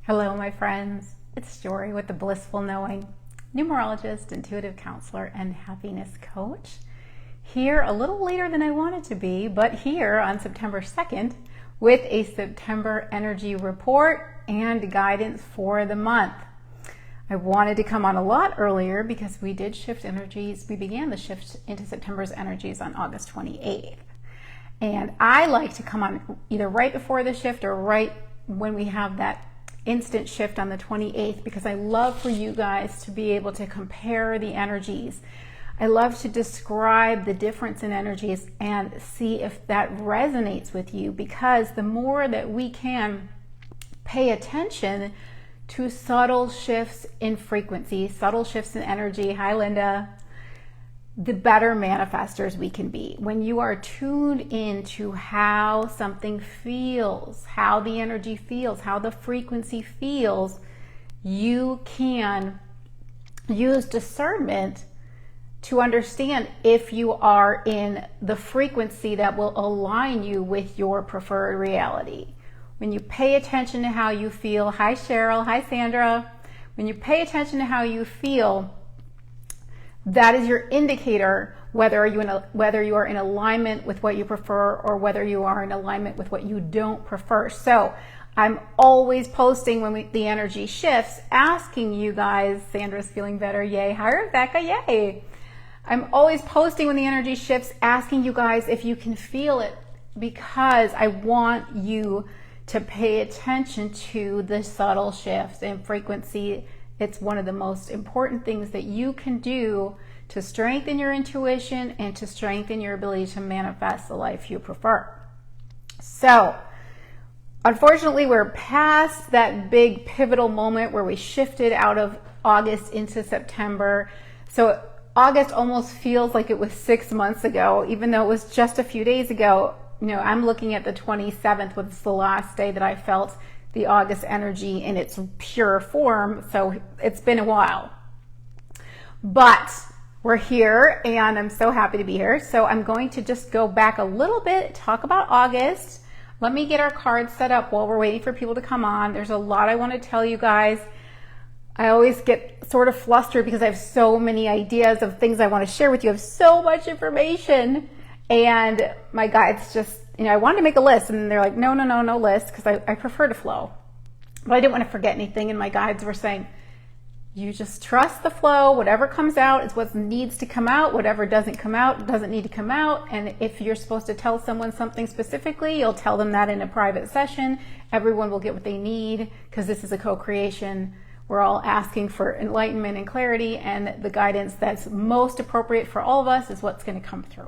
Hello, my friends. It's Jory with the Blissful Knowing, numerologist, intuitive counselor, and happiness coach. Here a little later than I wanted to be, but here on September 2nd with a September energy report and guidance for the month. I wanted to come on a lot earlier because we did shift energies. We began the shift into September's energies on August 28th. And I like to come on either right before the shift or right when we have that instant shift on the 28th, because I love for you guys to be able to compare the energies. I love to describe the difference in energies and see if that resonates with you, because the more that we can pay attention to subtle shifts in frequency, subtle shifts in energy, hi Linda, the better manifestors we can be. When you are tuned into how something feels, how the energy feels, how the frequency feels, you can use discernment to understand if you are in the frequency that will align you with your preferred reality. When you pay attention to how you feel, hi Cheryl, hi Sandra, when you pay attention to how you feel, that is your indicator whether you are in alignment with what you prefer or whether you are in alignment with what you don't prefer. So I'm always posting when the energy shifts, asking you guys, Sandra's feeling better, yay. Hi Rebecca, yay. I'm always posting when the energy shifts, asking you guys if you can feel it, because I want you to pay attention to the subtle shifts in frequency. It's one of the most important things that you can do to strengthen your intuition and to strengthen your ability to manifest the life you prefer. So, unfortunately, we're past that big pivotal moment where we shifted out of August into September. So August almost feels like it was 6 months ago, even though it was just a few days ago. You know, I'm looking at the 27th, which is the last day that I felt the August energy in its pure form. So it's been a while, but we're here and I'm so happy to be here. So I'm going to just go back a little bit, talk about August. Let me get our cards set up while we're waiting for people to come on. There's a lot I want to tell you guys. I always get sort of flustered because I have so many ideas of things I want to share with you. I have so much information, and my guides just, I wanted to make a list, and they're like, no list, because I prefer to flow. But I didn't want to forget anything, and my guides were saying, you just trust the flow. Whatever comes out is what needs to come out. Whatever doesn't come out doesn't need to come out. And if you're supposed to tell someone something specifically, you'll tell them that in a private session. Everyone will get what they need, because this is a co-creation. We're all asking for enlightenment and clarity, and the guidance that's most appropriate for all of us is what's going to come through.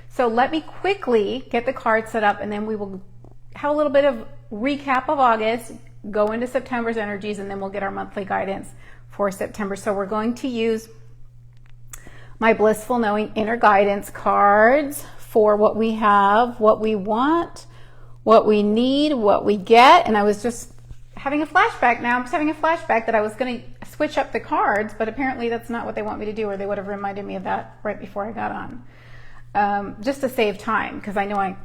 So let me quickly get the card set up, and then we will have a little bit of recap of August, go into September's energies, and then we'll get our monthly guidance for September. So we're going to use my Blissful Knowing Inner Guidance cards for what we have, what we want, what we need, what we get. And I was just having a flashback now. I'm just having a flashback that I was going to switch up the cards, but apparently that's not what they want me to do, or they would have reminded me of that right before I got on. Just to save time, because I know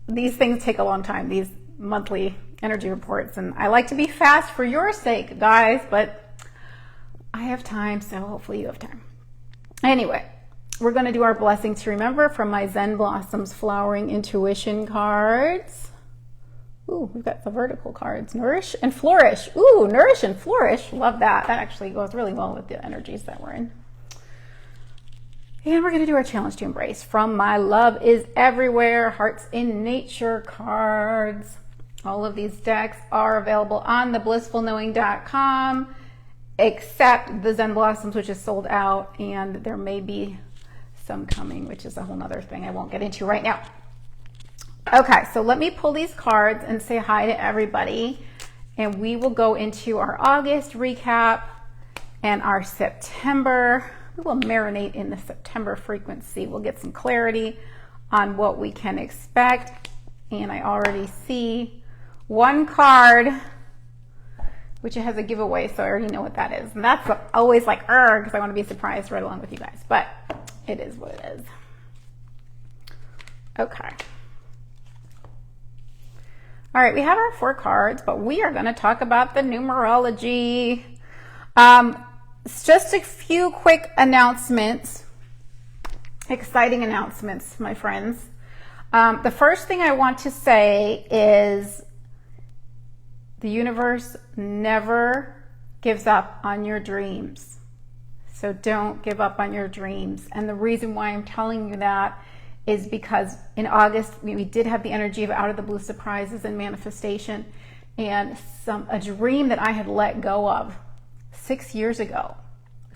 these things take a long time, these monthly energy reports, and I like to be fast for your sake, guys, but I have time, so hopefully you have time. Anyway, we're going to do our blessings to remember from my Zen Blossoms Flowering Intuition cards. Ooh, we've got the vertical cards, Nourish and Flourish. Ooh, Nourish and Flourish, love that. That actually goes really well with the energies that we're in. And we're going to do our challenge to embrace from my Love is Everywhere Hearts in Nature cards. All of these decks are available on theblissfulknowing.com, except the Zen Blossoms, which is sold out, and there may be some coming, which is a whole nother thing I won't get into right now. Okay, so let me pull these cards and say hi to everybody, and we will go into our August recap and our September. We will marinate in the September frequency. We'll get some clarity on what we can expect. And I already see one card, which has a giveaway, so I already know what that is. And that's always like, because I want to be surprised right along with you guys. But it is what it is. Okay. All right, we have our 4 cards, but we are going to talk about the numerology. It's just a few quick announcements, exciting announcements, my friends. The first thing I want to say is the universe never gives up on your dreams. So don't give up on your dreams. And the reason why I'm telling you that is because in August, we did have the energy of out of the blue surprises and manifestation, and a dream that I had let go of 6 years ago,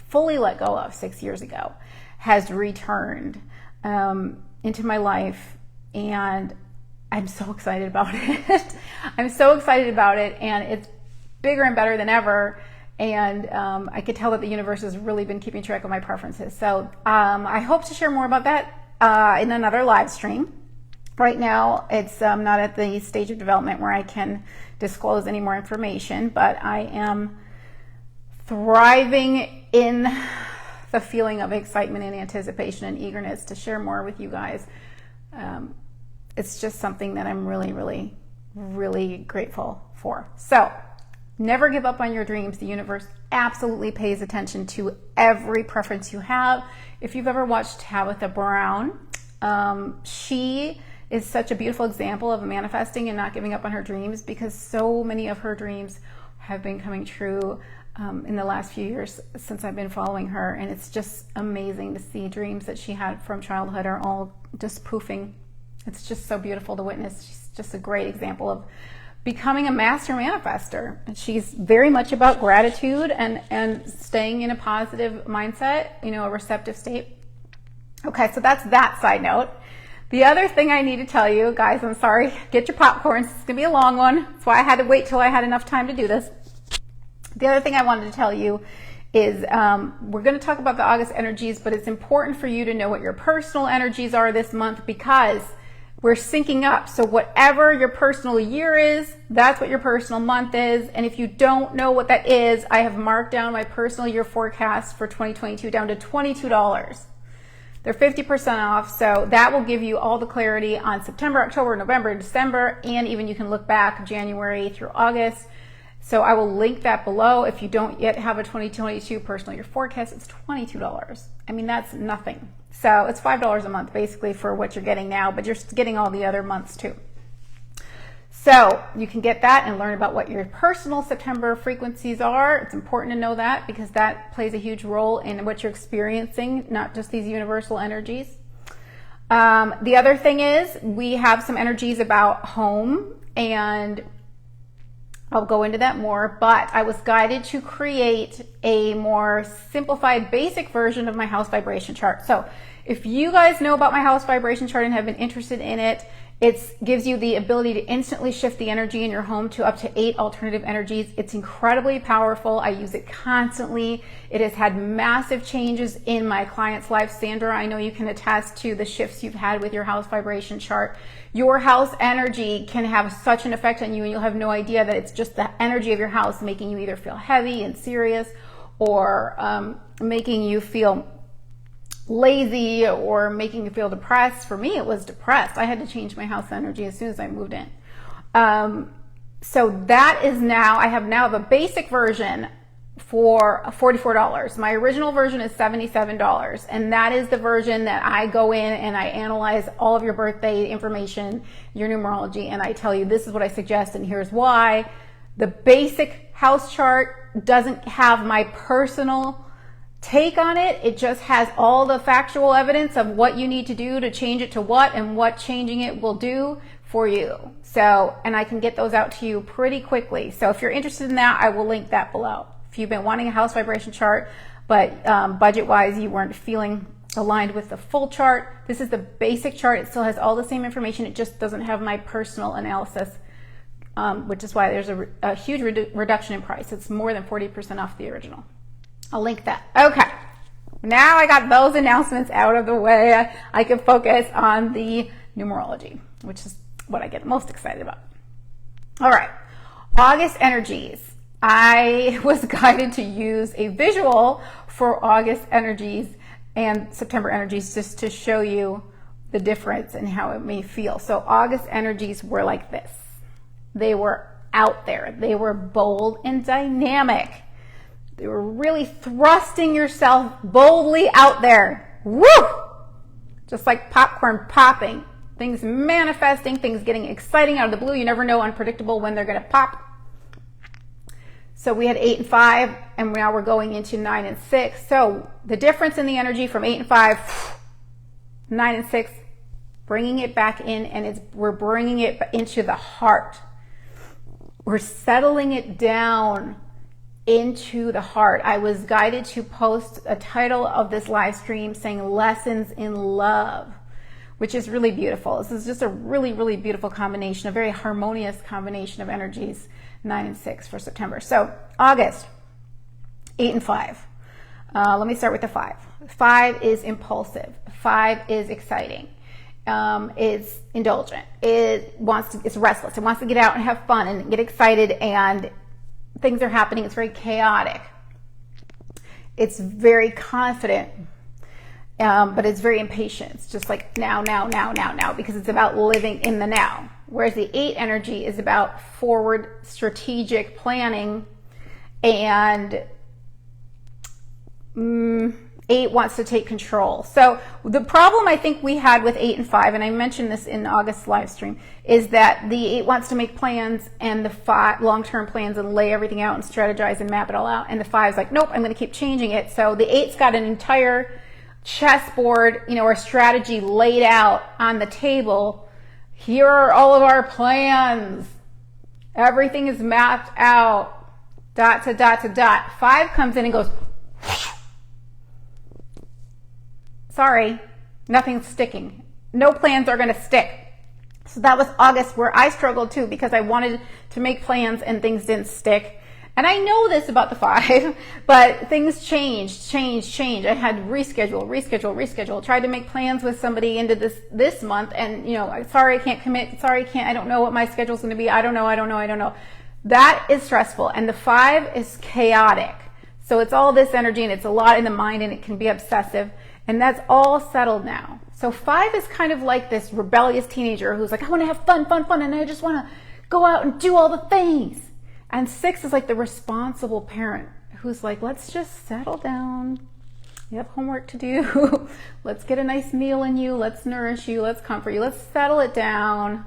fully let go of 6 years ago, has returned into my life, and I'm so excited about it. I'm so excited about it, and it's bigger and better than ever. And I could tell that the universe has really been keeping track of my preferences. So I hope to share more about that in another live stream. Right now, it's not at the stage of development where I can disclose any more information, but I am thriving in the feeling of excitement and anticipation and eagerness to share more with you guys. It's just something that I'm really, really, really grateful for. So never give up on your dreams. The universe absolutely pays attention to every preference you have. If you've ever watched Tabitha Brown, she is such a beautiful example of manifesting and not giving up on her dreams, because so many of her dreams have been coming true in the last few years since I've been following her. And it's just amazing to see dreams that she had from childhood are all just poofing. It's just so beautiful to witness. She's just a great example of becoming a master manifester. And she's very much about gratitude and staying in a positive mindset, a receptive state. Okay, so that's that side note. The other thing I need to tell you, guys, I'm sorry, get your popcorns. It's going to be a long one. That's why I had to wait till I had enough time to do this. The other thing I wanted to tell you is we're going to talk about the August energies, but it's important for you to know what your personal energies are this month, because we're syncing up. So whatever your personal year is, that's what your personal month is. And if you don't know what that is, I have marked down my personal year forecast for 2022 down to $22. They're 50% off. So that will give you all the clarity on September, October, November, December, and even you can look back January through August. So I will link that below. If you don't yet have a 2022 personal year forecast, it's $22. I mean, that's nothing. So it's $5 a month basically for what you're getting now, but you're getting all the other months too. So you can get that and learn about what your personal September frequencies are. It's important to know that, because that plays a huge role in what you're experiencing, not just these universal energies. The other thing is we have some energies about home, and I'll go into that more, but I was guided to create a more simplified, basic version of my house vibration chart. So if you guys know about my house vibration chart and have been interested in it, it gives you the ability to instantly shift the energy in your home to up to 8 alternative energies. It's incredibly powerful. I use it constantly. It has had massive changes in my client's life. Sandra, I know you can attest to the shifts you've had with your house vibration chart. Your house energy can have such an effect on you, and you'll have no idea that it's just the energy of your house making you either feel heavy and serious, or making you feel lazy, or making you feel depressed. For me, it was depressed. I had to change my house energy as soon as I moved in. So that is now, I have a basic version for $44. My original version is $77, and that is the version that I go in and I analyze all of your birthday information, your numerology, and I tell you this is what I suggest and here's why. The basic house chart doesn't have my personal take on it. It just has all the factual evidence of what you need to do to change it to what, and what changing it will do for you. So, and I can get those out to you pretty quickly. So if you're interested in that, I will link that below. If you've been wanting a house vibration chart, but budget-wise you weren't feeling aligned with the full chart, this is the basic chart. It still has all the same information. It just doesn't have my personal analysis, which is why there's a huge reduction in price. It's more than 40% off the original. I'll link that. Okay, now I got those announcements out of the way. I can focus on the numerology, which is what I get most excited about. All right, August energies. I was guided to use a visual for August energies and September energies just to show you the difference and how it may feel. So August energies were like this. They were out there. They were bold and dynamic. They were really thrusting yourself boldly out there. Woo! Just like popcorn popping. Things manifesting, things getting exciting out of the blue. You never know, unpredictable when they're going to pop. So we had 8 and 5, and now we're going into 9 and 6. So the difference in the energy from 8 and 5, 9 and 6, bringing it back in, and we're bringing it into the heart. We're settling it down into the heart. I was guided to post a title of this live stream saying Lessons in Love, which is really beautiful. This is just a really, really beautiful combination, a very harmonious combination of energies, 9 and 6 for September. So August, 8 and 5. Let me start with the 5. 5 is impulsive. 5 is exciting. It's indulgent. It's restless. It wants to get out and have fun and get excited, and things are happening. It's very chaotic. It's very confident, but it's very impatient. It's just like now, because it's about living in the now. Whereas the 8 energy is about forward strategic planning, and 8 wants to take control. So the problem I think we had with 8 and 5, and I mentioned this in August's live stream, is that the 8 wants to make plans and the 5 long-term plans and lay everything out and strategize and map it all out. And the 5 is like, nope, I'm going to keep changing it. So the 8's got an entire chessboard, or strategy laid out on the table. Here are all of our plans. Everything is mapped out. Dot to dot to dot. 5 comes in and goes, sorry, nothing's sticking. No plans are going to stick. So that was August, where I struggled too, because I wanted to make plans and things didn't stick. And I know this about the 5, but things changed. I had to reschedule. Tried to make plans with somebody into this month, and sorry, I can't commit. Sorry, I don't know what my schedule's going to be. I don't know. That is stressful. And the 5 is chaotic. So it's all this energy, and it's a lot in the mind, and it can be obsessive. And that's all settled now. So 5 is kind of like this rebellious teenager who's like, I want to have fun, and I just want to go out and do all the things. And 6 is like the responsible parent who's like, let's just settle down. You have homework to do. Let's get a nice meal in you. Let's nourish you. Let's comfort you. Let's settle it down.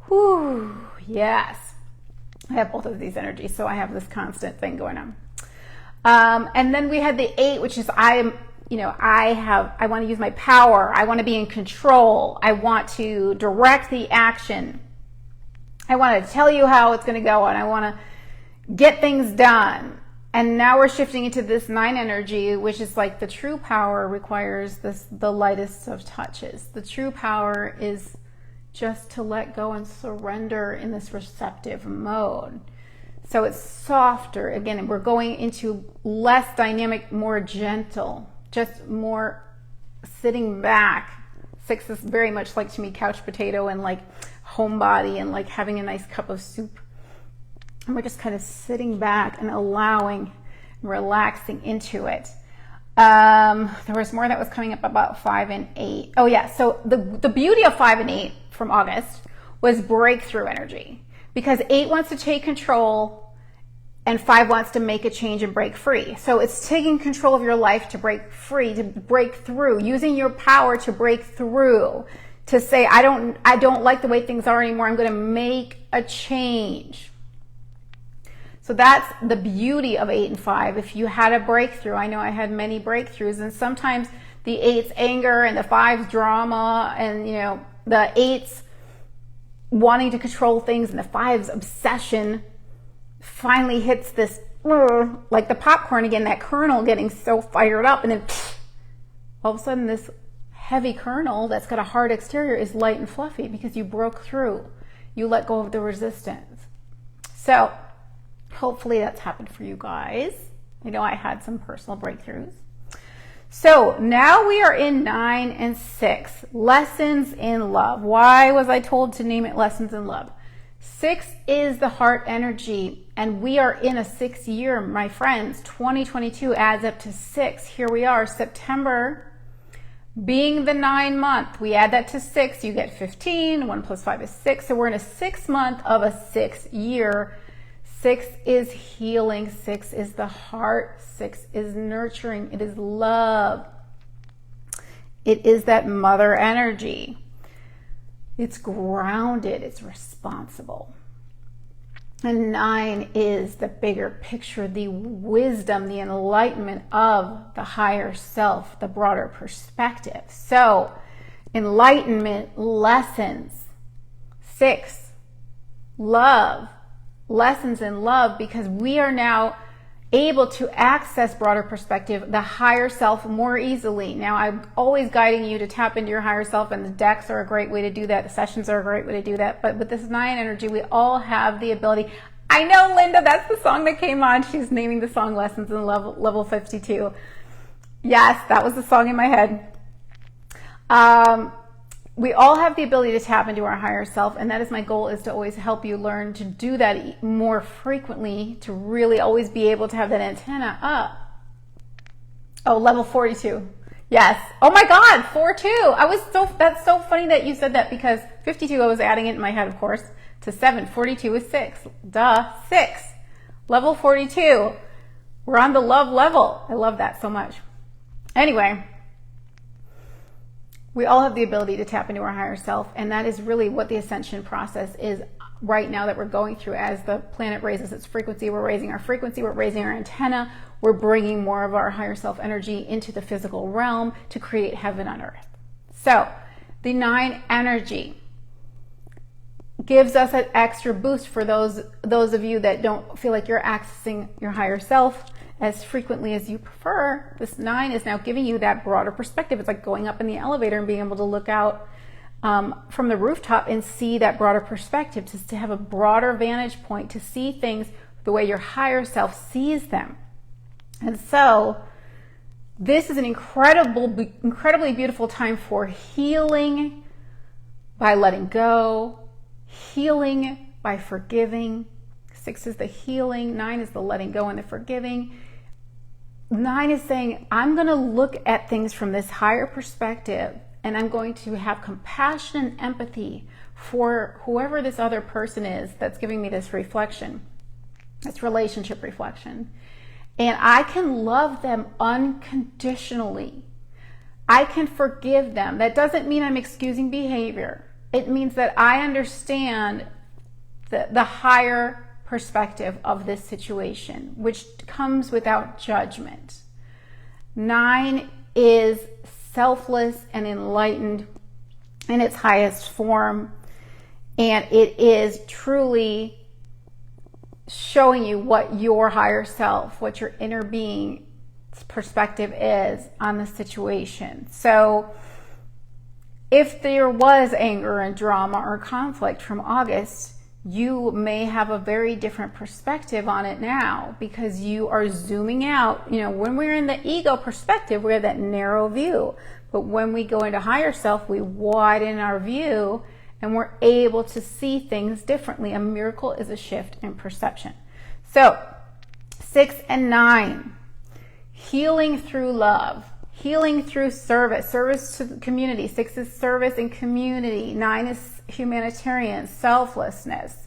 Whew, yes. I have both of these energies, so I have this constant thing going on. And then we had the 8, which is I want to use my power. I want to be in control. I want to direct the action. I want to tell you how it's going to go, and I want to get things done. And now we're shifting into this 9 energy, which is like the true power requires the lightest of touches. The true power is just to let go and surrender in this receptive mode. So it's softer. Again, we're going into less dynamic, more gentle, just more sitting back. 6 is very much like, to me, couch potato and like homebody and like having a nice cup of soup. And we're just kind of sitting back and allowing, relaxing into it. There was more that was coming up about 5 and 8. Oh yeah, so the beauty of 5 and 8 from August was breakthrough energy, because 8 wants to take control and 5 wants to make a change and break free. So it's taking control of your life to break free, to break through, using your power to break through, to say, I don't like the way things are anymore. I'm going to make a change. So that's the beauty of 8 and 5. If you had a breakthrough, I know I had many breakthroughs, and sometimes the 8's anger and the 5's drama, and the 8's wanting to control things and the 5's obsession finally hits this, like the popcorn again, that kernel getting so fired up, and then all of a sudden this heavy kernel that's got a hard exterior is light and fluffy because you broke through. You let go of the resistance. So hopefully that's happened for you guys. I know I had some personal breakthroughs. So now we are in 9 and 6, Lessons in Love. Why was I told to name it Lessons in Love? 6 is the heart energy, and we are in a 6 year, my friends. 2022 adds up to 6. Here we are, September. Being the 9-month, we add that to 6, you get 15. 1 plus 5 is 6. So we're in a 6-month of a 6-year. 6 is healing. 6 is the heart. 6 is nurturing. It is love. It is that mother energy. It's grounded. It's responsible. And 9 is the bigger picture, the wisdom, the enlightenment of the higher self, the broader perspective. So, enlightenment, lessons. 6, love, lessons in love, because we are now able to access broader perspective, the higher self, more easily. Now, I'm always guiding you to tap into your higher self, and the decks are a great way to do that. The sessions are a great way to do that. But with this 9 energy, we all have the ability. I know, Linda, that's the song that came on. She's naming the song Lessons in Level 52. Yes, that was the song in my head. We all have the ability to tap into our higher self, and that is my goal, is to always help you learn to do that more frequently, to really always be able to have that antenna up. Oh, level 42. Yes. Oh my God, 4-2. That's so funny that you said that, because 52, I was adding it in my head, of course, to 7. 42 is 6. Duh, 6. Level 42. We're on the love level. I love that so much. Anyway, we all have the ability to tap into our higher self, and that is really what the ascension process is right now that we're going through. As the planet raises its frequency, we're raising our frequency, we're raising our antenna, we're bringing more of our higher self energy into the physical realm to create heaven on earth. So the 9 energy gives us an extra boost for those of you that don't feel like you're accessing your higher self as frequently as you prefer. This 9 is now giving you that broader perspective. It's like going up in the elevator and being able to look out from the rooftop and see that broader perspective, to have a broader vantage point, to see things the way your higher self sees them. And so this is an incredibly beautiful time for healing by letting go, healing by forgiving. 6 is the healing, 9 is the letting go and the forgiving. 9 is saying, I'm going to look at things from this higher perspective, and I'm going to have compassion and empathy for whoever this other person is that's giving me this reflection, this relationship reflection. And I can love them unconditionally. I can forgive them. That doesn't mean I'm excusing behavior. It means that I understand the higher perspective of this situation, which comes without judgment. 9 is selfless and enlightened in its highest form, and it is truly showing you what your higher self, what your inner being's perspective is on the situation. So if there was anger and drama or conflict from August, you may have a very different perspective on it now, because you are zooming out. When we're in the ego perspective, we have that narrow view. But when we go into higher self, we widen our view and we're able to see things differently. A miracle is a shift in perception. So 6 and 9, healing through love, healing through service to the community. 6 is service and community. 9 is humanitarian, selflessness.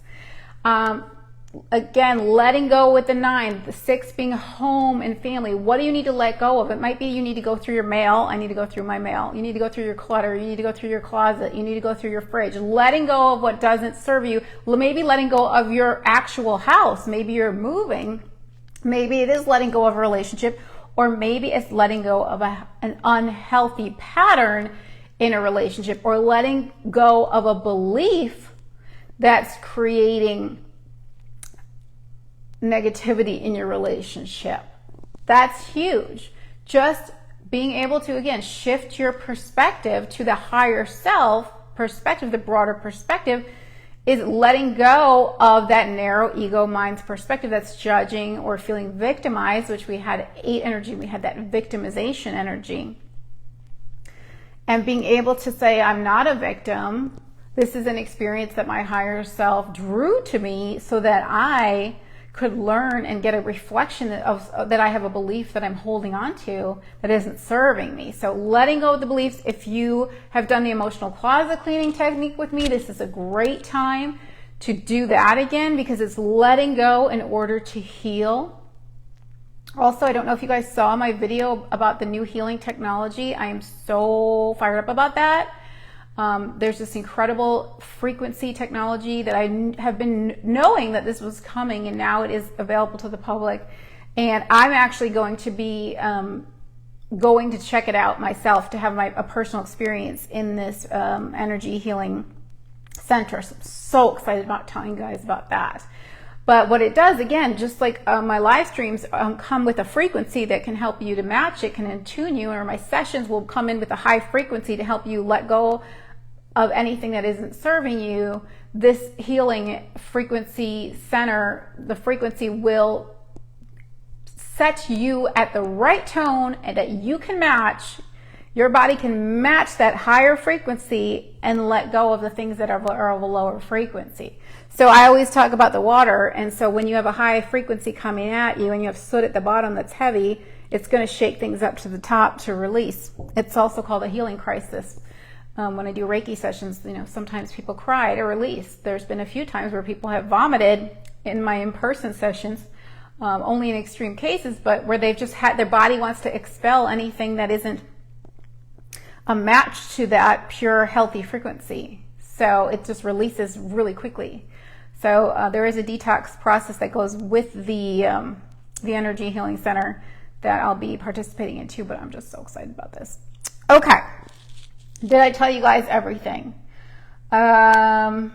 Again, letting go with the 9, the 6 being home and family. What do you need to let go of? It might be you need to go through your mail. I need to go through my mail. You need to go through your clutter. You need to go through your closet. You need to go through your fridge. Letting go of what doesn't serve you. Maybe letting go of your actual house. Maybe you're moving. Maybe it is letting go of a relationship, or maybe it's letting go of an unhealthy pattern in a relationship, or letting go of a belief that's creating negativity in your relationship. That's huge. Just being able to, again, shift your perspective to the higher self perspective, the broader perspective, is letting go of that narrow ego mind's perspective that's judging or feeling victimized, which we had 8 energy. We had that victimization energy. And being able to say, I'm not a victim. This is an experience that my higher self drew to me so that I could learn and get a reflection of that I have a belief that I'm holding on to that isn't serving me. So letting go of the beliefs. If you have done the emotional closet cleaning technique with me, this is a great time to do that again, because it's letting go in order to heal. Also, I don't know if you guys saw my video about the new healing technology. I am so fired up about that. There's this incredible frequency technology that I have been knowing that this was coming, and now it is available to the public. And I'm actually going to be going to check it out myself to have a personal experience in this energy healing center. So I'm so excited about telling you guys about that. But what it does, again, just like my live streams come with a frequency that can help you to match it, can attune you, or my sessions will come in with a high frequency to help you let go of anything that isn't serving you. This healing frequency center, the frequency will set you at the right tone and that you can match. Your body can match that higher frequency and let go of the things that are of a lower frequency. So I always talk about the water, and so when you have a high frequency coming at you and you have soot at the bottom that's heavy, it's going to shake things up to the top to release. It's also called a healing crisis. When I do Reiki sessions, sometimes people cry to release. There's been a few times where people have vomited in my in-person sessions, only in extreme cases, but where they've just had, their body wants to expel anything that isn't a match to that pure healthy frequency. So it just releases really quickly. So there is a detox process that goes with the Energy Healing Center that I'll be participating in too, but I'm just so excited about this. Okay. Did I tell you guys everything? The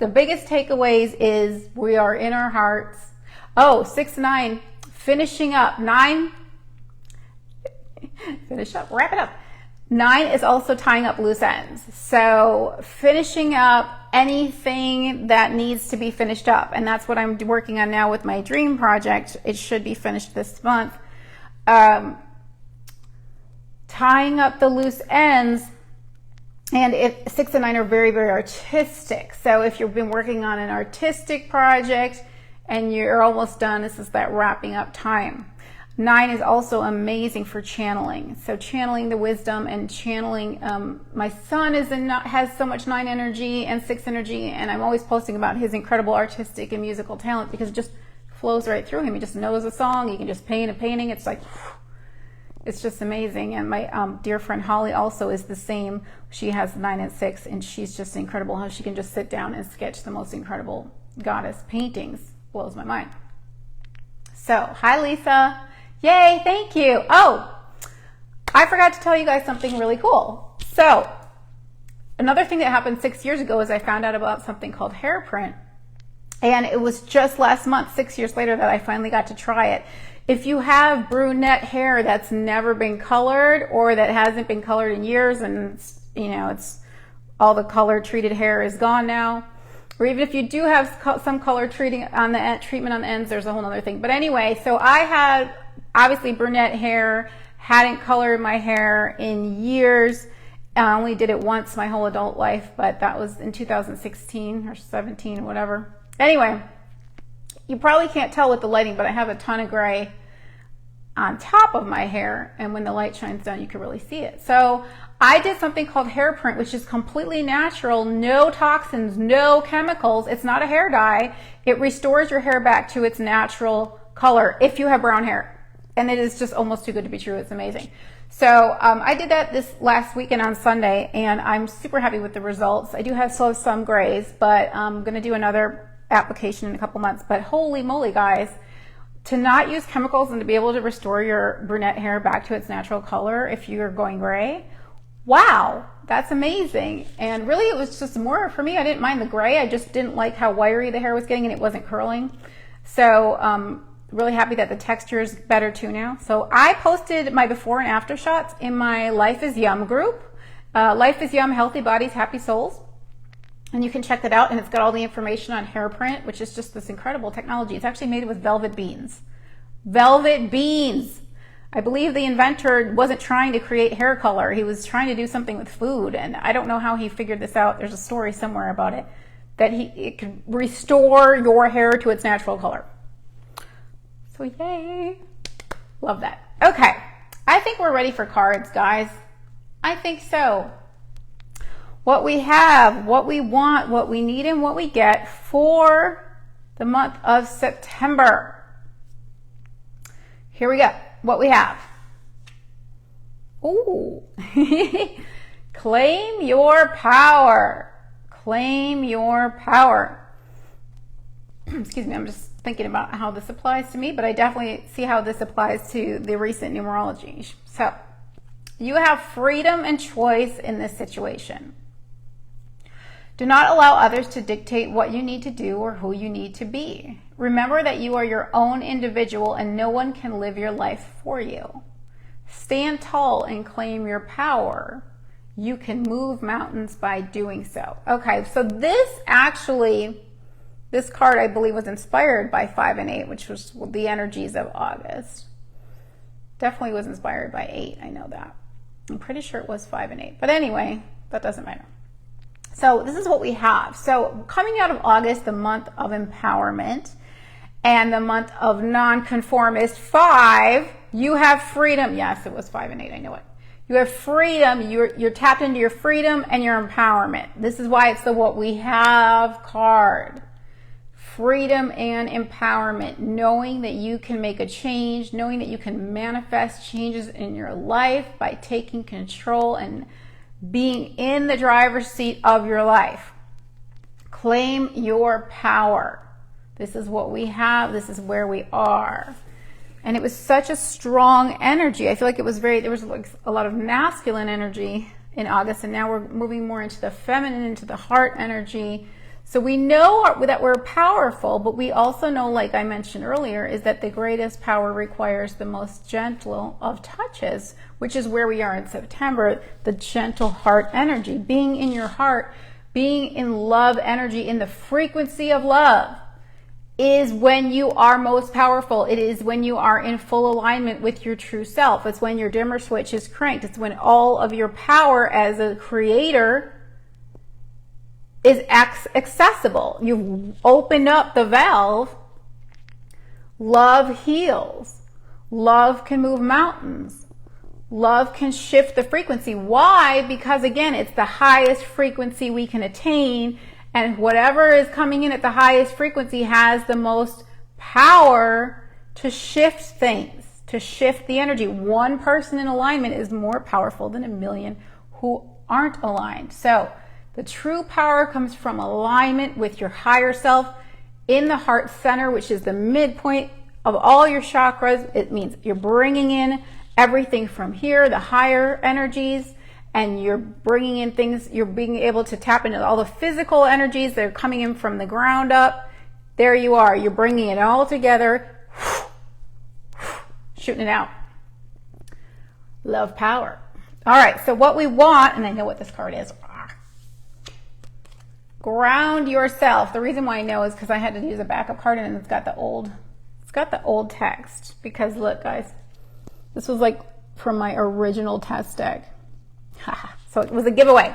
biggest takeaways is we are in our hearts. Oh, 6-9, finishing up. 9, finish up, wrap it up. 9 is also tying up loose ends. So finishing up anything that needs to be finished up. And that's what I'm working on now with my dream project. It should be finished this month. Tying up the loose ends. And 6 and 9 are very, very artistic. So if you've been working on an artistic project and you're almost done, this is that wrapping up time. 9 is also amazing for channeling. So channeling the wisdom and channeling, my son has so much 9 energy and 6 energy, and I'm always posting about his incredible artistic and musical talent because it just flows right through him. He just knows a song. He can just paint a painting. It's like, it's just amazing. And my dear friend Holly also is the same. She has 9 and 6, and she's just incredible how she can just sit down and sketch the most incredible goddess paintings. Blows my mind. So, hi Lisa. Yay, thank you. Oh, I forgot to tell you guys something really cool. So, another thing that happened 6 years ago is I found out about something called hair print. And it was just last month, 6 years later, that I finally got to try it. If you have brunette hair that's never been colored or that hasn't been colored in years and it's all the color treated hair is gone now, or even if you do have some color treatment on the ends, there's a whole other thing. But anyway, so I had obviously brunette hair, hadn't colored my hair in years. I only did it once my whole adult life, but that was in 2016 or 17, whatever. Anyway, you probably can't tell with the lighting, but I have a ton of gray on top of my hair, and when the light shines down, you can really see it. So I did something called hair print, which is completely natural, no toxins, no chemicals. It's not a hair dye. It restores your hair back to its natural color if you have brown hair. And it is just almost too good to be true. It's amazing. So I did that this last weekend on Sunday, and I'm super happy with the results. I do still have some grays, but I'm going to do another application in a couple months. But holy moly, guys, to not use chemicals and to be able to restore your brunette hair back to its natural color if you're going gray, wow, that's amazing. And really, it was just more for me. I didn't mind the gray. I just didn't like how wiry the hair was getting and it wasn't curling. So really happy that the texture is better too now. So I posted my before and after shots in my Life is Yum group. Life is Yum, Healthy Bodies, Happy Souls. And you can check that out, and it's got all the information on hair print, which is just this incredible technology. It's actually made with velvet beans. Velvet beans! I believe the inventor wasn't trying to create hair color. He was trying to do something with food, and I don't know how he figured this out. There's a story somewhere about it. that it can restore your hair to its natural color. So yay. Love that. Okay. I think we're ready for cards, guys. I think so. What we have, what we want, what we need, and what we get for the month of September. Here we go. What we have. Ooh. Claim your power. Claim your power. Excuse me, I'm just thinking about how this applies to me, but I definitely see how this applies to the recent numerology. So, you have freedom and choice in this situation. Do not allow others to dictate what you need to do or who you need to be. Remember that you are your own individual and no one can live your life for you. Stand tall and claim your power. You can move mountains by doing so. Okay, so this card I believe was inspired by 5 and 8, which was the energies of August. Definitely was inspired by 8, I know that. I'm pretty sure it was 5 and 8. But anyway, that doesn't matter. So this is what we have. So coming out of August, the month of empowerment, and the month of nonconformist 5, you have freedom. Yes, it was 5 and 8, I know it. You have freedom. You're tapped into your freedom and your empowerment. This is why it's the what we have card. Freedom and empowerment, knowing that you can make a change, knowing that you can manifest changes in your life by taking control and being in the driver's seat of your life. Claim your power. This is what we have. This is where we are. And it was such a strong energy. I feel like there was like a lot of masculine energy in August, and now we're moving more into the feminine, into the heart energy. So we know that we're powerful, but we also know, like I mentioned earlier, is that the greatest power requires the most gentle of touches, which is where we are in September, the gentle heart energy. Being in your heart, being in love energy, in the frequency of love, is when you are most powerful. It is when you are in full alignment with your true self. It's when your dimmer switch is cranked. It's when all of your power as a creator is accessible. You've opened up the valve. Love heals. Love can move mountains. Love can shift the frequency. Why? Because again, it's the highest frequency we can attain, and whatever is coming in at the highest frequency has the most power to shift things, to shift the energy. One person in alignment is more powerful than a million who aren't aligned. So the true power comes from alignment with your higher self in the heart center, which is the midpoint of all your chakras. It means you're bringing in everything from here, the higher energies, and you're bringing in things, you're being able to tap into all the physical energies that are coming in from the ground up. There you are. You're bringing it all together, shooting it out. Love power. All right, so what we want, and I know what this card is. Ground yourself. The reason why I know is because I had to use a backup card, and it's got the old text. Because look, guys, this was like from my original test deck. So it was a giveaway.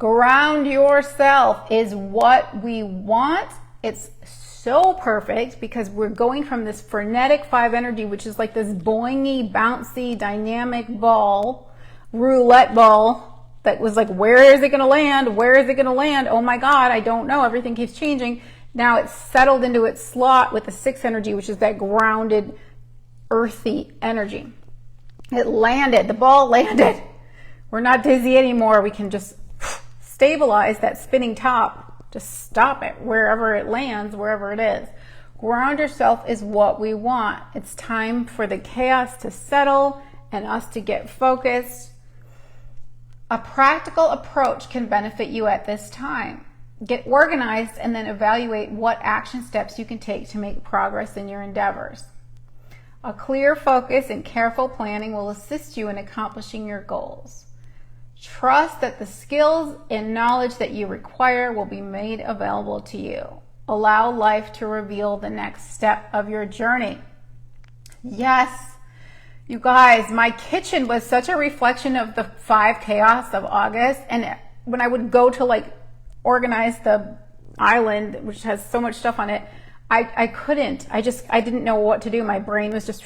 Ground yourself is what we want. It's so perfect because we're going from this frenetic 5 energy, which is like this boingy, bouncy, dynamic ball, roulette ball that was like, where is it going to land? Where is it going to land? Oh my God, I don't know. Everything keeps changing. Now it's settled into its slot with the 6 energy, which is that grounded, earthy energy. It landed. The ball landed. We're not dizzy anymore. We can just stabilize that spinning top. Just stop it wherever it lands, wherever it is. Ground yourself is what we want. It's time for the chaos to settle and us to get focused. A practical approach can benefit you at this time. Get organized and then evaluate what action steps you can take to make progress in your endeavors. A clear focus and careful planning will assist you in accomplishing your goals. Trust that the skills and knowledge that you require will be made available to you. Allow life to reveal the next step of your journey. Yes, you guys, my kitchen was such a reflection of the 5 chaos of August. And when I would go to like organize the island, which has so much stuff on it. I couldn't. I didn't know what to do. My brain was just,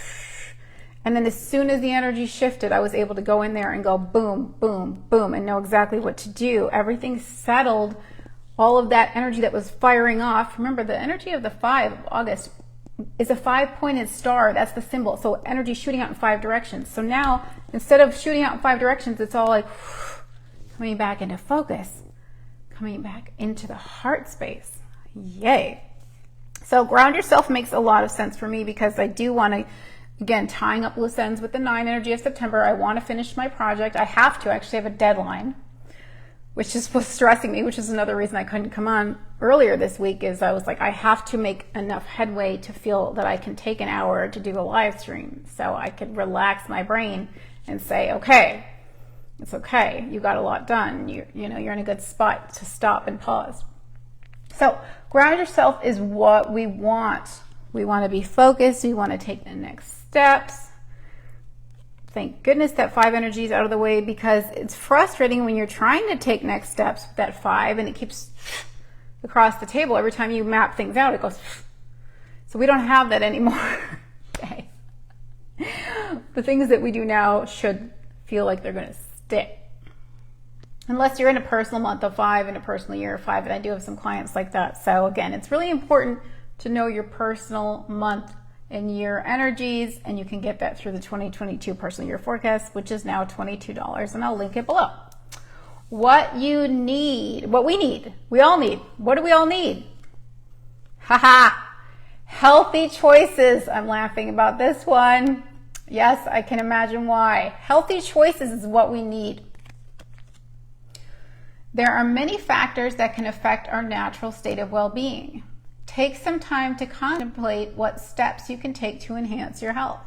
and then as soon as the energy shifted, I was able to go in there and go boom, boom, boom, and know exactly what to do. Everything settled. All of that energy that was firing off. Remember, the energy of the 5 of August is a 5-pointed star. That's the symbol. So energy shooting out in 5 directions. So now, instead of shooting out in 5 directions, it's all like coming back into focus, coming back into the heart space. Yay. So ground yourself makes a lot of sense for me because I do want to, again, tying up loose ends with the 9 energy of September. I want to finish my project. I have to actually have a deadline, which was stressing me, which is another reason I couldn't come on earlier this week. Is I was like, I have to make enough headway to feel that I can take an hour to do a live stream so I could relax my brain and say, okay, it's okay. You got a lot done. You're in a good spot to stop and pause. So ground yourself is what we want. We want to be focused. We want to take the next steps. Thank goodness that 5 energy is out of the way, because it's frustrating when you're trying to take next steps with that 5 and it keeps across the table. Every time you map things out, it goes. So we don't have that anymore. Okay. The things that we do now should feel like they're going to stick. Unless you're in a personal month of 5 and a personal year of 5, and I do have some clients like that. So again, it's really important to know your personal month and year energies, and you can get that through the 2022 personal year forecast, which is now $22, and I'll link it below. What we need, we all need. What do we all need? Haha, healthy choices. I'm laughing about this one. Yes, I can imagine why. Healthy choices is what we need. There are many factors that can affect our natural state of well-being. Take some time to contemplate what steps you can take to enhance your health.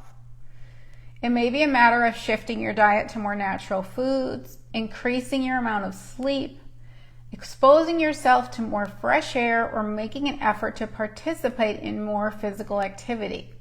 It may be a matter of shifting your diet to more natural foods, increasing your amount of sleep, exposing yourself to more fresh air, or making an effort to participate in more physical activity.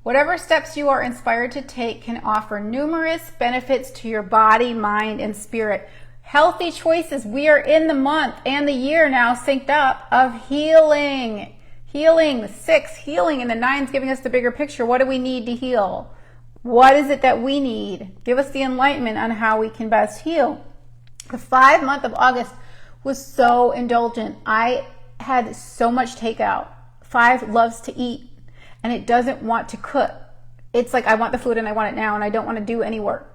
Whatever steps you are inspired to take can offer numerous benefits to your body, mind, and spirit. Healthy choices. We are in the month and the year now synced up of healing. Healing, the 6, healing, and the 9's giving us the bigger picture. What do we need to heal? What is it that we need? Give us the enlightenment on how we can best heal. The 5 month of August was so indulgent. I had so much takeout. 5 loves to eat, and it doesn't want to cook. It's like, I want the food and I want it now, and I don't want to do any work.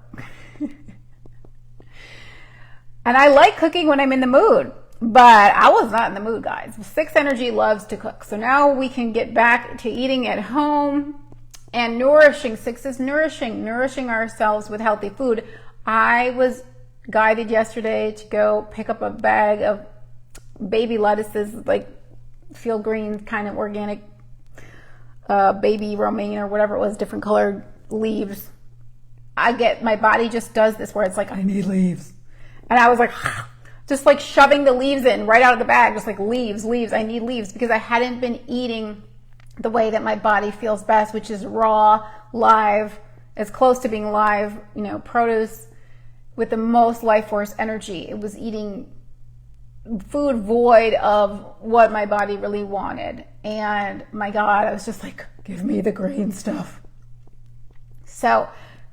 And I like cooking when I'm in the mood, but I was not in the mood, guys. 6 energy loves to cook. So now we can get back to eating at home and nourishing. 6 is nourishing ourselves with healthy food. I was guided yesterday to go pick up a bag of baby lettuces, like Feel Green kind of organic baby romaine or whatever it was, different colored leaves. My body just does this where it's like, I need leaves. And I was like, just like shoving the leaves in right out of the bag, just like leaves. I need leaves, because I hadn't been eating the way that my body feels best, which is raw, live, as close to being live, produce with the most life force energy. It was eating food void of what my body really wanted. And my God, I was just like, give me the green stuff. So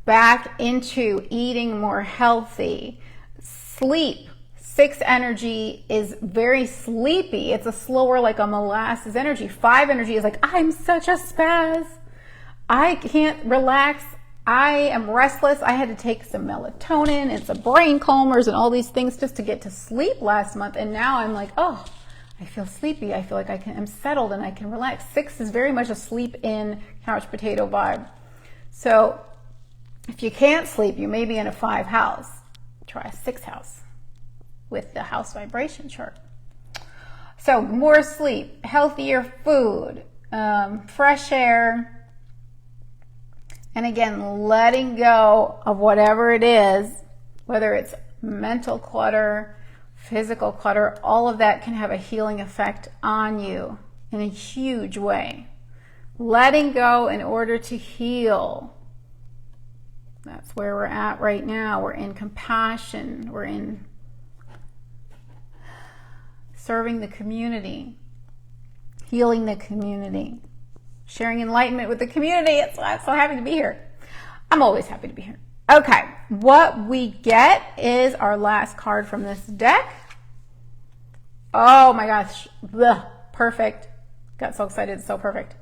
back into eating more healthy. Sleep. 6 energy is very sleepy. It's a slower, like a molasses energy. 5 energy is like, I'm such a spaz. I can't relax. I am restless. I had to take some melatonin and some brain calmers and all these things just to get to sleep last month. And now I'm like, oh, I feel sleepy. I feel like I'm settled and I can relax. 6 is very much a sleep in couch potato vibe. So if you can't sleep, you may be in a 5 house. Try a 6 house with the house vibration chart. So more sleep, healthier food, fresh air, and again, letting go of whatever it is, whether it's mental clutter, physical clutter, all of that can have a healing effect on you in a huge way. Letting go in order to heal. That's where we're at right now. We're in compassion. We're in serving the community, healing the community, sharing enlightenment with the community. I'm so happy to be here. I'm always happy to be here. Okay, what we get is our last card from this deck. Oh my gosh, perfect. Got so excited, it's so perfect.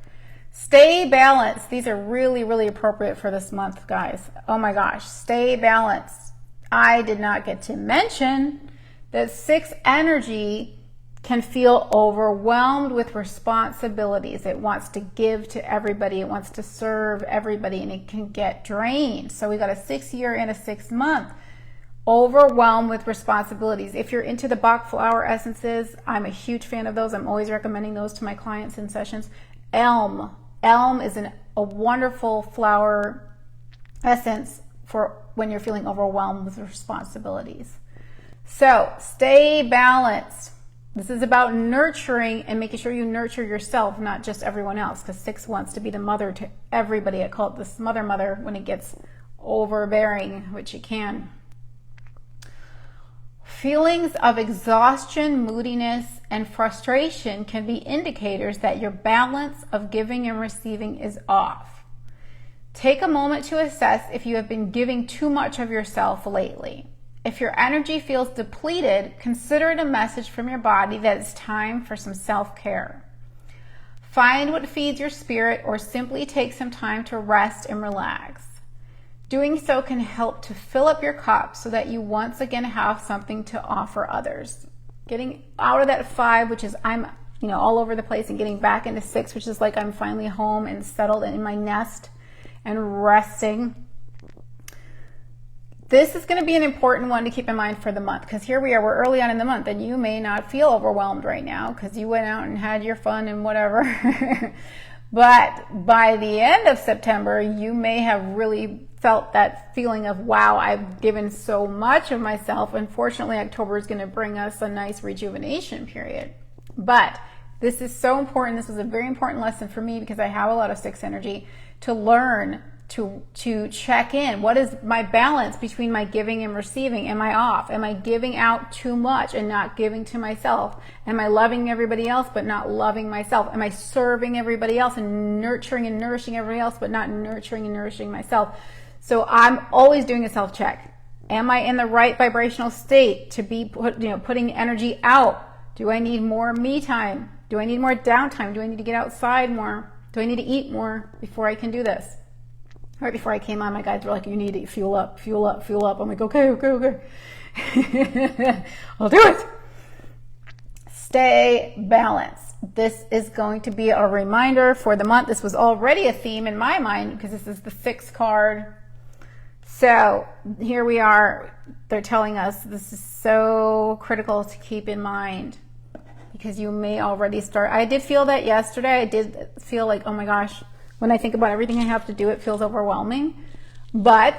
Stay balanced. These are really, really appropriate for this month, guys. Oh my gosh, stay balanced. I did not get to mention that 6 energy can feel overwhelmed with responsibilities. It wants to give to everybody. It wants to serve everybody, and it can get drained. So we got a 6-year and a 6-month. Overwhelmed with responsibilities. If you're into the Bach flower essences, I'm a huge fan of those. I'm always recommending those to my clients in sessions. Elm is a wonderful flower essence for when you're feeling overwhelmed with responsibilities. So stay balanced. This is about nurturing and making sure you nurture yourself, not just everyone else, because 6 wants to be the mother to everybody. I call it this mother when it gets overbearing, which it can. Feelings of exhaustion, moodiness, and frustration can be indicators that your balance of giving and receiving is off. Take a moment to assess if you have been giving too much of yourself lately. If your energy feels depleted, consider it a message from your body that it's time for some self-care. Find what feeds your spirit, or simply take some time to rest and relax. Doing so can help to fill up your cup so that you once again have something to offer others. Getting out of that 5, which is I'm all over the place, and getting back into 6, which is like I'm finally home and settled in my nest and resting. This is going to be an important one to keep in mind for the month, because here we are, we're early on in the month, and you may not feel overwhelmed right now because you went out and had your fun and whatever. But by the end of September, you may have really felt that feeling of, wow, I've given so much of myself. Unfortunately, October is going to bring us a nice rejuvenation period. But this is so important. This is a very important lesson for me, because I have a lot of 6 energy, to learn to check in. What is my balance between my giving and receiving? Am I off? Am I giving out too much and not giving to myself? Am I loving everybody else but not loving myself? Am I serving everybody else and nurturing and nourishing everybody else but not nurturing and nourishing myself? So I'm always doing a self-check. Am I in the right vibrational state to be putting energy out? Do I need more me time? Do I need more downtime? Do I need to get outside more? Do I need to eat more before I can do this? Right before I came on, my guides were like, you need to fuel up, fuel up, fuel up. I'm like, okay. I'll do it. Stay balanced. This is going to be a reminder for the month. This was already a theme in my mind, because this is the 6th card. So here we are. They're telling us this is so critical to keep in mind, because you may already start. I did feel that yesterday. I did feel like, oh my gosh, when I think about everything I have to do, it feels overwhelming. But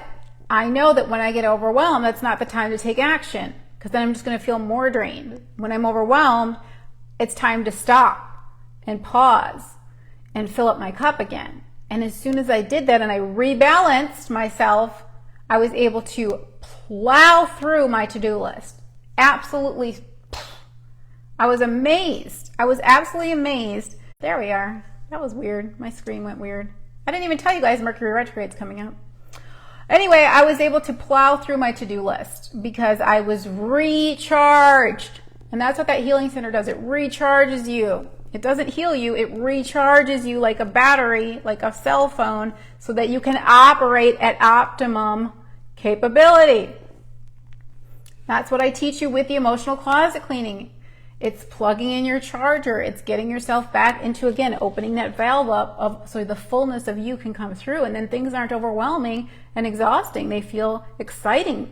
I know that when I get overwhelmed, that's not the time to take action, because then I'm just going to feel more drained. When I'm overwhelmed, it's time to stop and pause and fill up my cup again. And as soon as I did that and I rebalanced myself, I was able to plow through my to-do list. Absolutely. I was amazed. I was absolutely amazed. There we are. That was weird. My screen went weird. I didn't even tell you guys Mercury retrograde's coming up. Anyway, I was able to plow through my to-do list because I was recharged. And that's what that healing center does. It recharges you. It doesn't heal you. It recharges you like a battery, like a cell phone, so that you can operate at optimum capability. That's what I teach you with the emotional closet cleaning. It's plugging in your charger. It's getting yourself back into, again, opening that valve up so the fullness of you can come through, and then things aren't overwhelming and exhausting. They feel exciting.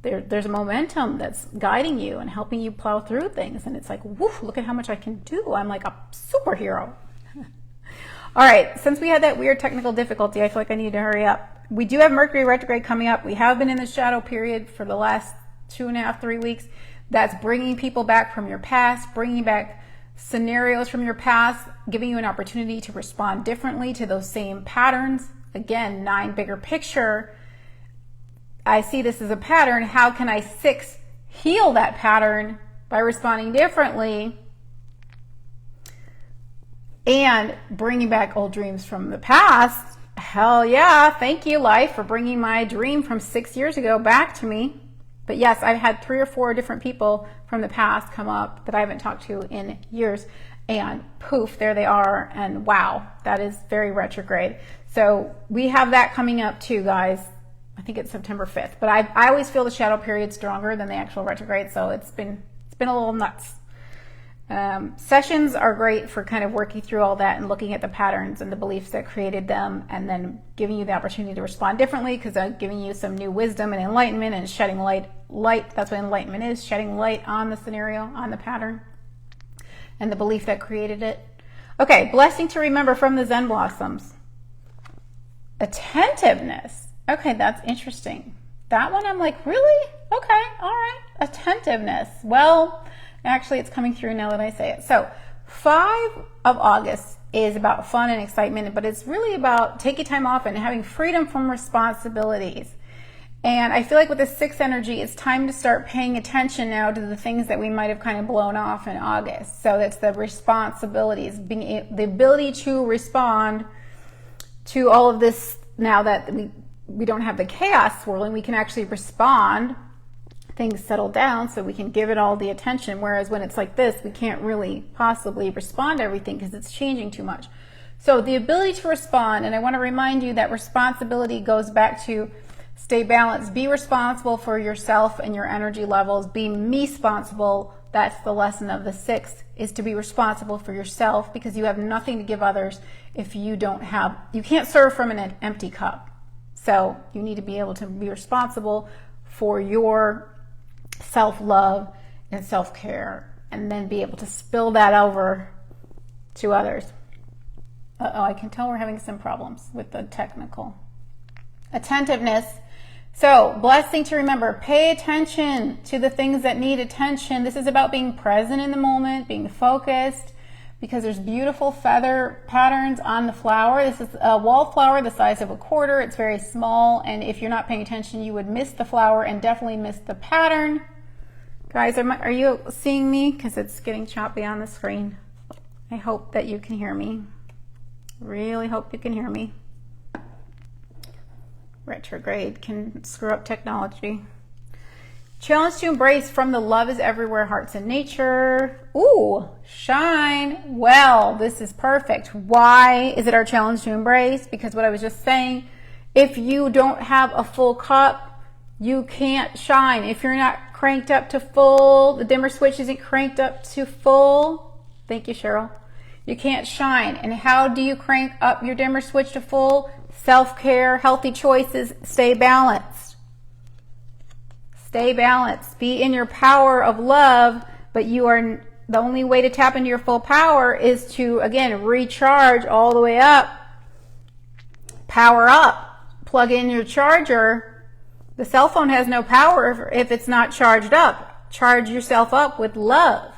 There's a momentum that's guiding you and helping you plow through things, and it's like, woof, look at how much I can do. I'm like a superhero. All right, since we had that weird technical difficulty, I feel like I need to hurry up. We do have Mercury retrograde coming up. We have been in the shadow period for the last 2.5, 3 weeks. That's bringing people back from your past, bringing back scenarios from your past, giving you an opportunity to respond differently to those same patterns. Again, 9 bigger picture. I see this as a pattern. How can I 6 heal that pattern by responding differently and bringing back old dreams from the past. Hell yeah, thank you, life, for bringing my dream from 6 years ago back to me. But yes, I've had 3 or 4 different people from the past come up that I haven't talked to in years, and poof, there they are, and wow, that is very retrograde. So we have that coming up too, guys. I think it's September 5th, but I always feel the shadow period stronger than the actual retrograde, so it's been a little nuts. Sessions are great for kind of working through all that and looking at the patterns and the beliefs that created them, and then giving you the opportunity to respond differently, because I'm giving you some new wisdom and enlightenment and shedding light. That's what enlightenment is, shedding light on the scenario, on the pattern, and the belief that created it. Okay, blessing to remember from the Zen Blossoms. Attentiveness. Okay, that's interesting. That one I'm like, really? Okay, all right. Attentiveness. Well, actually, it's coming through now that I say it. So 5 of August is about fun and excitement, but it's really about taking time off and having freedom from responsibilities. And I feel like with the 6 energy, it's time to start paying attention now to the things that we might have kind of blown off in August. So that's the responsibilities, the ability to respond to all of this now that we don't have the chaos swirling. We can actually respond. Things settle down so we can give it all the attention, whereas when it's like this, we can't really possibly respond to everything because it's changing too much. So the ability to respond, and I want to remind you that responsibility goes back to stay balanced. Be responsible for yourself and your energy levels. Be me-sponsible. That's the lesson of the 6, is to be responsible for yourself, because you have nothing to give others if you can't serve from an empty cup. So you need to be able to be responsible for your self-love and self-care, and then be able to spill that over to others. I can tell we're having some problems with the technical. Attentiveness. So, blessing to remember, pay attention to the things that need attention. This is about being present in the moment, being focused, because there's beautiful feather patterns on the flower. This is a wallflower the size of a quarter. It's very small, and if you're not paying attention, you would miss the flower and definitely miss the pattern. Guys, are you seeing me? Because it's getting choppy on the screen. I hope that you can hear me. Really hope you can hear me. Retrograde can screw up technology. Challenge to embrace from the Love is Everywhere Hearts in Nature. Ooh, shine. Well, this is perfect. Why is it our challenge to embrace? Because what I was just saying, if you don't have a full cup, you can't shine. If you're not cranked up to full, the dimmer switch isn't cranked up to full. Thank you, Cheryl. You can't shine. And how do you crank up your dimmer switch to full? Self-care, healthy choices, stay balanced. Stay balanced. Be in your power of love, but the only way to tap into your full power is to, again, recharge all the way up. Power up. Plug in your charger. The cell phone has no power if it's not charged up. Charge yourself up with love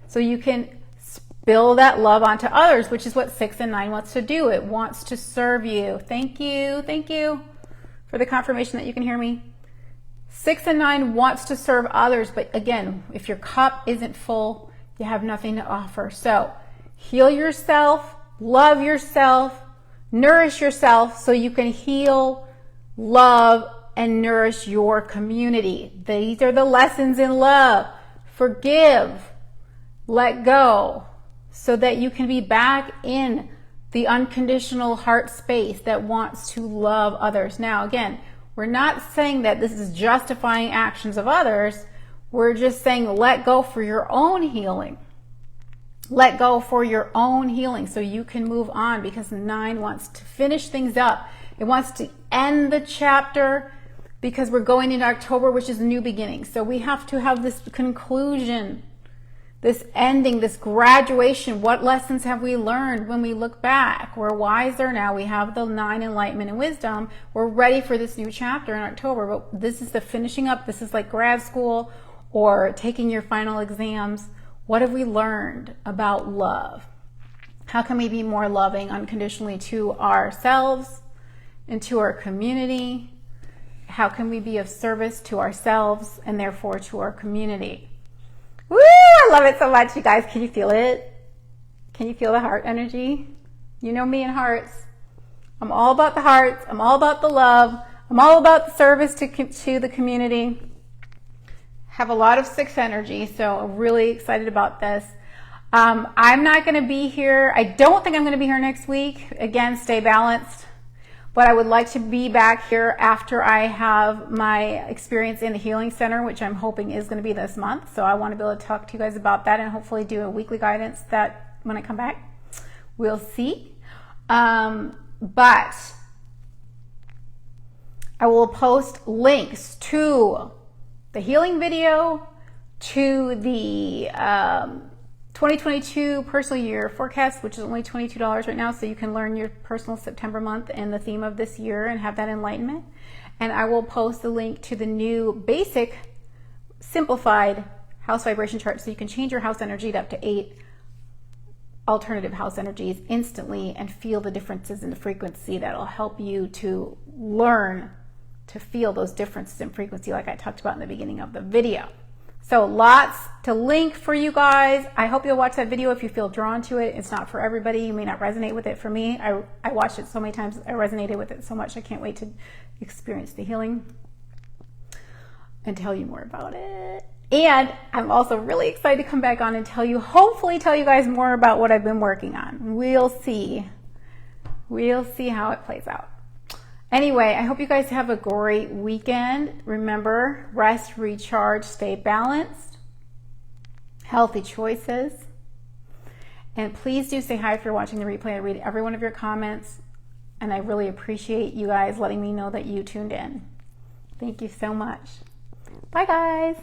so you can spill that love onto others, which is what 6 and 9 wants to do. It wants to serve you. Thank you for the confirmation that you can hear me. 6 and 9 wants to serve others, but again, if your cup isn't full, you have nothing to offer. So heal yourself, love yourself, nourish yourself so you can heal, love, and nourish your community. These are the lessons in love. Forgive, let go, so that you can be back in the unconditional heart space that wants to love others. Now, again, we're not saying that this is justifying actions of others. We're just saying let go for your own healing. Let go for your own healing so you can move on, because 9 wants to finish things up. It wants to end the chapter, because we're going into October, which is a new beginning. So we have to have this conclusion, this ending, this graduation. What lessons have we learned when we look back? We're wiser now. We have the 9 enlightenment and wisdom. We're ready for this new chapter in October, but this is the finishing up. This is like grad school or taking your final exams. What have we learned about love? How can we be more loving unconditionally to ourselves and to our community? How can we be of service to ourselves and therefore to our community? Woo! I love it so much, you guys. Can you feel it? Can you feel the heart energy? You know me and hearts. I'm all about the hearts. I'm all about the love. I'm all about the service to the community. Have a lot of 6 energy, so I'm really excited about this. I'm not going to be here. I don't think I'm going to be here next week. Again, stay balanced. But I would like to be back here after I have my experience in the Healing Center, which I'm hoping is going to be this month. So I want to be able to talk to you guys about that and hopefully do a weekly guidance that when I come back. We'll see. But I will post links to the healing video, to the 2022 personal year forecast, which is only $22 right now, so you can learn your personal September month and the theme of this year and have that enlightenment. And I will post the link to the new basic simplified house vibration chart, so you can change your house energy to up to 8 alternative house energies instantly and feel the differences in the frequency. That'll help you to learn to feel those differences in frequency like I talked about in the beginning of the video. So lots to link for you guys. I hope you'll watch that video if you feel drawn to it. It's not for everybody. You may not resonate with it. For me, I watched it so many times. I resonated with it so much. I can't wait to experience the healing and tell you more about it. And I'm also really excited to come back on and hopefully tell you guys more about what I've been working on. We'll see. We'll see how it plays out. Anyway, I hope you guys have a great weekend. Remember, rest, recharge, stay balanced, healthy choices. And please do say hi if you're watching the replay. I read every one of your comments, and I really appreciate you guys letting me know that you tuned in. Thank you so much. Bye, guys.